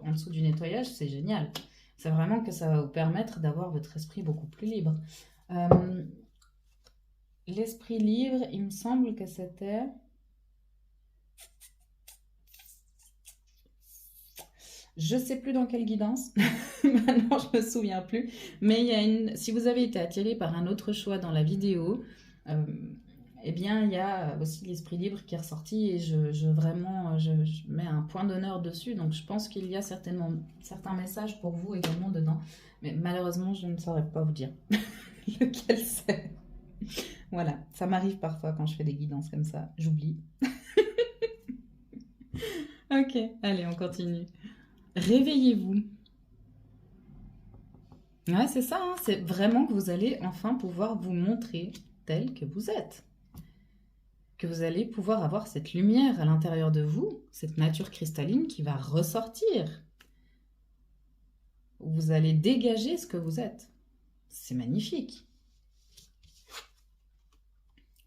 en dessous du nettoyage, c'est génial. C'est vraiment que ça va vous permettre d'avoir votre esprit beaucoup plus libre. L'esprit libre, il me semble que c'était... Je ne sais plus dans quelle guidance, maintenant je me souviens plus, mais il y a si vous avez été attiré par un autre choix dans la vidéo, eh bien il y a aussi l'esprit libre qui est ressorti et je mets un point d'honneur dessus, donc je pense qu'il y a certainement certains messages pour vous également dedans, mais malheureusement je ne saurais pas vous dire lequel c'est. Voilà, ça m'arrive parfois quand je fais des guidances comme ça, j'oublie. Ok, allez on continue. Réveillez-vous. Ouais, c'est ça, hein, c'est vraiment que vous allez enfin pouvoir vous montrer tel que vous êtes. Que vous allez pouvoir avoir cette lumière à l'intérieur de vous, cette nature cristalline qui va ressortir. Vous allez dégager ce que vous êtes. C'est magnifique.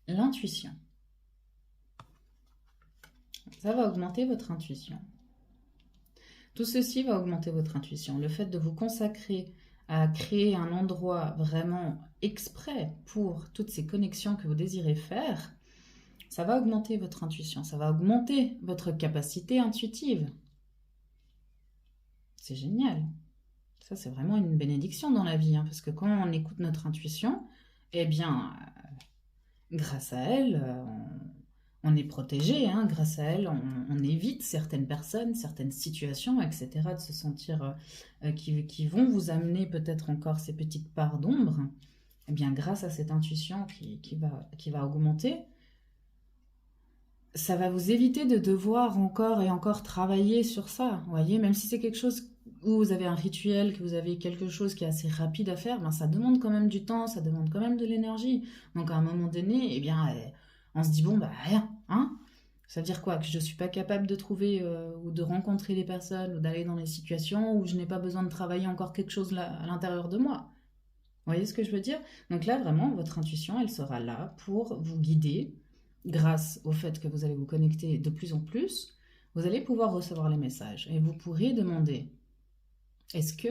L'intuition. Ça va augmenter votre intuition. Tout ceci va augmenter votre intuition. Le fait de vous consacrer à créer un endroit vraiment exprès pour toutes ces connexions que vous désirez faire, ça va augmenter votre intuition, ça va augmenter votre capacité intuitive. C'est génial. Ça, c'est vraiment une bénédiction dans la vie, hein, parce que quand on écoute notre intuition, eh bien, grâce à elle, on est protégé, hein, grâce à elle, on évite certaines personnes, certaines situations, etc., de se sentir qui vont vous amener peut-être encore ces petites parts d'ombre. Eh bien, grâce à cette intuition qui va augmenter, ça va vous éviter de devoir encore et encore travailler sur ça. Vous voyez, même si c'est quelque chose où vous avez un rituel, que vous avez quelque chose qui est assez rapide à faire, ben ça demande quand même du temps, ça demande quand même de l'énergie. Donc à un moment donné, eh bien, on se dit, bon, bah rien, hein? Ça veut dire quoi? Que je ne suis pas capable de trouver ou de rencontrer les personnes ou d'aller dans les situations où je n'ai pas besoin de travailler encore quelque chose là, à l'intérieur de moi. Vous voyez ce que je veux dire? Donc là, vraiment, votre intuition, elle sera là pour vous guider grâce au fait que vous allez vous connecter de plus en plus. Vous allez pouvoir recevoir les messages et vous pourrez demander, est-ce que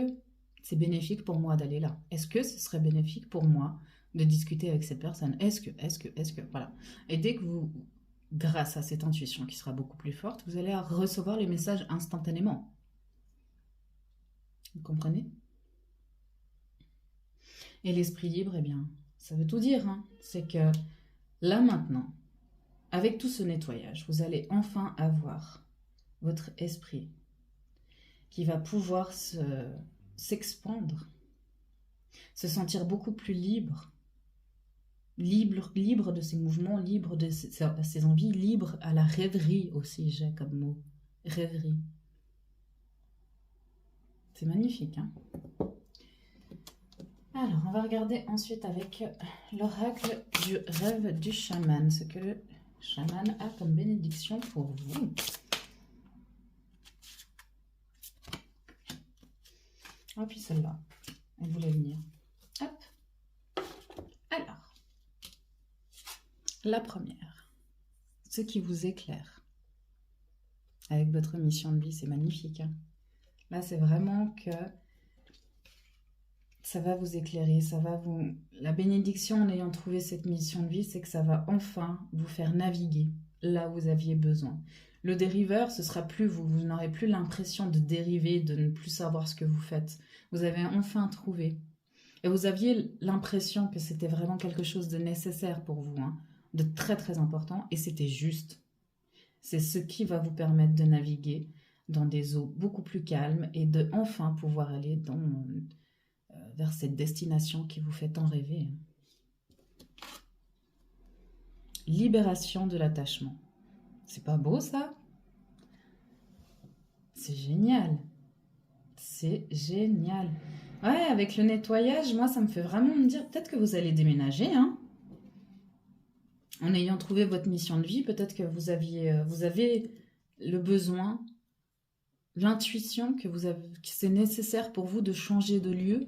c'est bénéfique pour moi d'aller là? Est-ce que ce serait bénéfique pour moi de discuter avec cette personne? Est-ce que, voilà. Et dès que vous, grâce à cette intuition qui sera beaucoup plus forte, vous allez recevoir les messages instantanément. Vous comprenez? Et l'esprit libre, eh bien, ça veut tout dire, hein. C'est que là maintenant, avec tout ce nettoyage, vous allez enfin avoir votre esprit qui va pouvoir s'expandre, se sentir beaucoup plus libre, libre de ses mouvements, libre de ses envies, libre à la rêverie aussi, j'ai comme mot, rêverie. C'est magnifique, hein? Alors, on va regarder ensuite avec l'oracle du rêve du chaman, ce que le chaman a comme bénédiction pour vous. Ah, puis celle-là, elle voulait venir. Hop. Alors, la première, ce qui vous éclaire avec votre mission de vie, c'est magnifique, hein? Là, c'est vraiment que ça va vous éclairer, ça va vous... La bénédiction en ayant trouvé cette mission de vie, c'est que ça va enfin vous faire naviguer là où vous aviez besoin. Le dériveur, ce sera plus vous. Vous n'aurez plus l'impression de dériver, de ne plus savoir ce que vous faites. Vous avez enfin trouvé. Et vous aviez l'impression que c'était vraiment quelque chose de nécessaire pour vous, hein, de très très important, et c'était juste. C'est ce qui va vous permettre de naviguer dans des eaux beaucoup plus calmes et de enfin pouvoir aller vers cette destination qui vous fait tant rêver. Libération de l'attachement. C'est pas beau ça? C'est génial. C'est génial. Ouais, avec le nettoyage, moi ça me fait vraiment me dire peut-être que vous allez déménager, hein. En ayant trouvé votre mission de vie, peut-être que vous avez le besoin, l'intuition que c'est nécessaire pour vous de changer de lieu,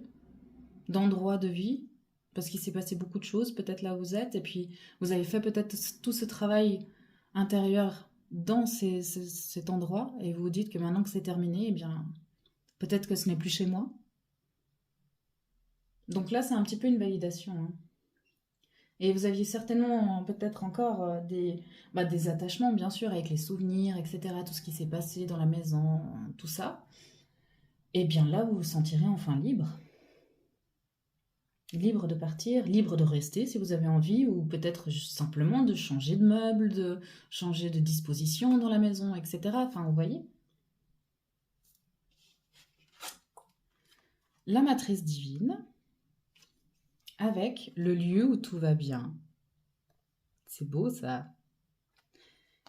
d'endroit de vie, parce qu'il s'est passé beaucoup de choses, peut-être là où vous êtes, et puis vous avez fait peut-être tout ce travail intérieur dans cet endroit, et vous vous dites que maintenant que c'est terminé, eh bien, peut-être que ce n'est plus chez moi. Donc là, c'est un petit peu une validation, hein. Et vous aviez certainement peut-être encore des attachements, bien sûr, avec les souvenirs, etc., tout ce qui s'est passé dans la maison, tout ça. Et bien là, vous vous sentirez enfin libre. Libre de partir, libre de rester si vous avez envie, ou peut-être simplement de changer de meubles, de changer de disposition dans la maison, etc. Enfin, vous voyez. La matrice divine, avec le lieu où tout va bien. C'est beau ça.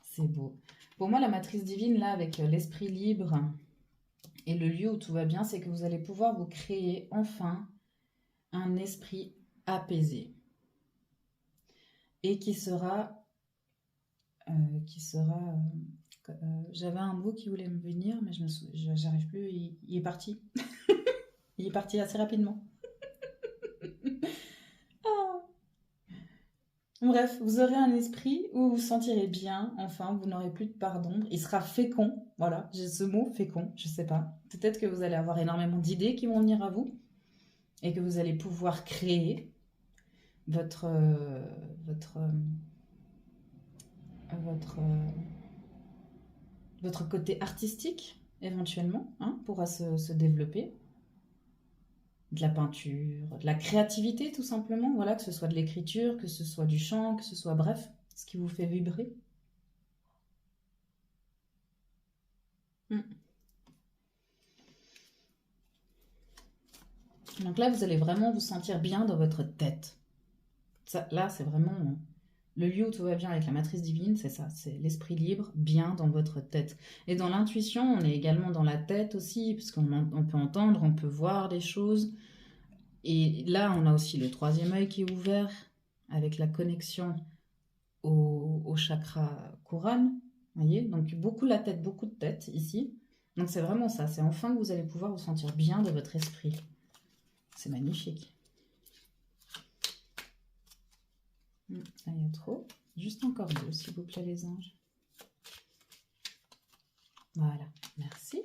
C'est beau. Pour moi, la matrice divine, là, avec l'esprit libre et le lieu où tout va bien, c'est que vous allez pouvoir vous créer enfin un esprit apaisé et qui sera j'avais un mot qui voulait me venir, mais j'arrive plus, il est parti. Il est parti assez rapidement. Ah. Bref, vous aurez un esprit où vous vous sentirez bien, enfin, vous n'aurez plus de part d'ombre. Il sera fécond, voilà, j'ai ce mot, fécond, je sais pas. Peut-être que vous allez avoir énormément d'idées qui vont venir à vous et que vous allez pouvoir créer votre, votre, votre, votre côté artistique, éventuellement, hein, pourra se développer. De la peinture, de la créativité, tout simplement, voilà, que ce soit de l'écriture, que ce soit du chant, que ce soit, bref, ce qui vous fait vibrer. Mm. Donc là, vous allez vraiment vous sentir bien dans votre tête. Ça, là, c'est vraiment le lieu où tout va bien avec la matrice divine, c'est ça, c'est l'esprit libre, bien dans votre tête. Et dans l'intuition, on est également dans la tête aussi, parce qu'on peut entendre, on peut voir des choses. Et là, on a aussi le troisième œil qui est ouvert, avec la connexion au chakra couronne. Voyez, donc beaucoup la tête, beaucoup de tête ici. Donc c'est vraiment ça, c'est enfin que vous allez pouvoir vous sentir bien de votre esprit. C'est magnifique. Là, il y a trop. Juste encore deux, s'il vous plaît, les anges. Voilà, merci.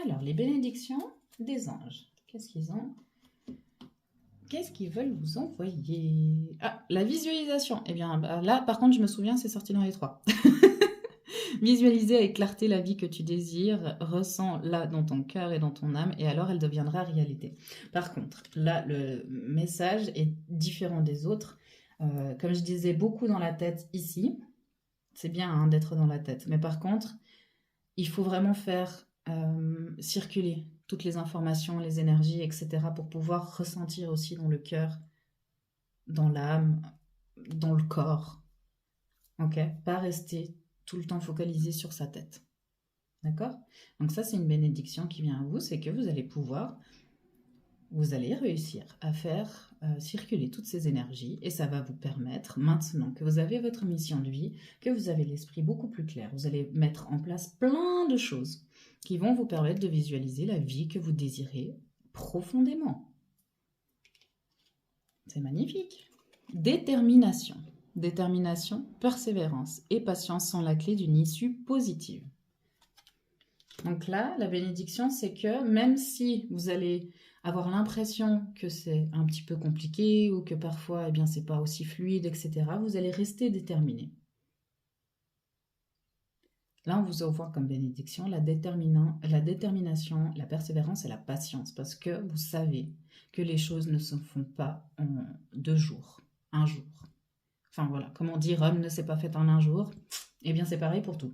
Alors, les bénédictions des anges. Qu'est-ce qu'ils ont? Qu'est-ce qu'ils veulent vous envoyer? Ah, la visualisation. Eh bien, là, par contre, je me souviens, c'est sorti dans les trois. Visualiser avec clarté la vie que tu désires, ressens-la dans ton cœur et dans ton âme, et alors elle deviendra réalité. Par contre, là, le message est différent des autres. Comme je disais, beaucoup dans la tête ici. C'est bien hein, d'être dans la tête. Mais par contre, il faut vraiment faire circuler toutes les informations, les énergies, etc. pour pouvoir ressentir aussi dans le cœur, dans l'âme, dans le corps. Ok? Pas rester tout le temps focalisé sur sa tête. D'accord? Donc ça, c'est une bénédiction qui vient à vous, c'est que vous allez réussir à faire circuler toutes ces énergies et ça va vous permettre, maintenant que vous avez votre mission de vie, que vous avez l'esprit beaucoup plus clair, vous allez mettre en place plein de choses qui vont vous permettre de visualiser la vie que vous désirez profondément. C'est magnifique. Détermination. Détermination, persévérance et patience sont la clé d'une issue positive. Donc là, la bénédiction, c'est que même si vous allez avoir l'impression que c'est un petit peu compliqué ou que parfois, eh bien, c'est pas aussi fluide, etc., vous allez rester déterminé. Là, on vous envoie comme bénédiction la détermination, la persévérance et la patience, parce que vous savez que les choses ne se font pas en 2 jours, un jour. Enfin voilà, comme on dit, Rome ne s'est pas faite en un jour, eh bien c'est pareil pour tout.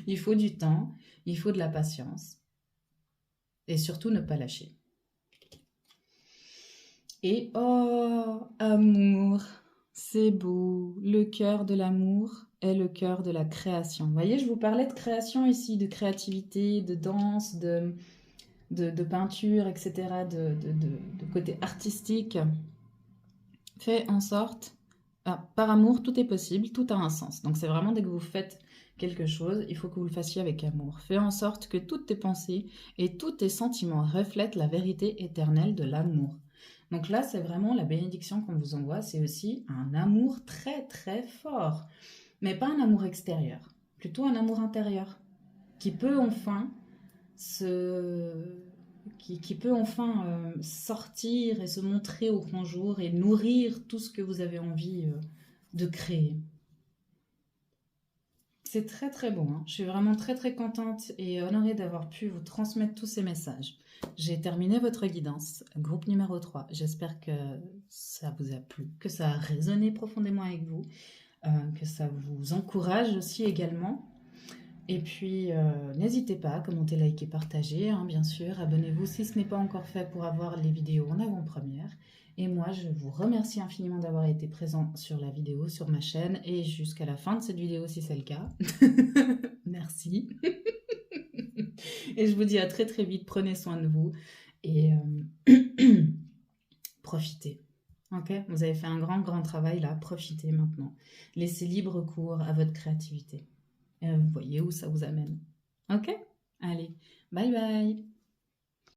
Il faut du temps, il faut de la patience, et surtout ne pas lâcher. Et oh, amour, c'est beau, le cœur de l'amour est le cœur de la création. Vous voyez, je vous parlais de création ici, de créativité, de danse, de peinture, etc., de côté artistique. Faites en sorte, par amour, tout est possible, tout a un sens. Donc c'est vraiment dès que vous faites quelque chose, il faut que vous le fassiez avec amour. Faites en sorte que toutes tes pensées et tous tes sentiments reflètent la vérité éternelle de l'amour. Donc là, c'est vraiment la bénédiction qu'on vous envoie, c'est aussi un amour très très fort. Mais pas un amour extérieur, plutôt un amour intérieur, qui peut enfin qui peut enfin sortir et se montrer au grand jour et nourrir tout ce que vous avez envie de créer. C'est très très bon, hein. Je suis vraiment très très contente et honorée d'avoir pu vous transmettre tous ces messages. J'ai terminé votre guidance, groupe numéro 3. J'espère que ça vous a plu, que ça a résonné profondément avec vous, que ça vous encourage aussi également. Et puis, n'hésitez pas à commenter, liker, partager, hein, bien sûr. Abonnez-vous si ce n'est pas encore fait pour avoir les vidéos en avant-première. Et moi, je vous remercie infiniment d'avoir été présent sur la vidéo, sur ma chaîne, et jusqu'à la fin de cette vidéo si c'est le cas. Merci. Et je vous dis à très très vite, prenez soin de vous, et profitez. Ok, vous avez fait un grand grand travail là, profitez maintenant. Laissez libre cours à votre créativité. Et vous voyez où ça vous amène. Ok? Allez, bye bye!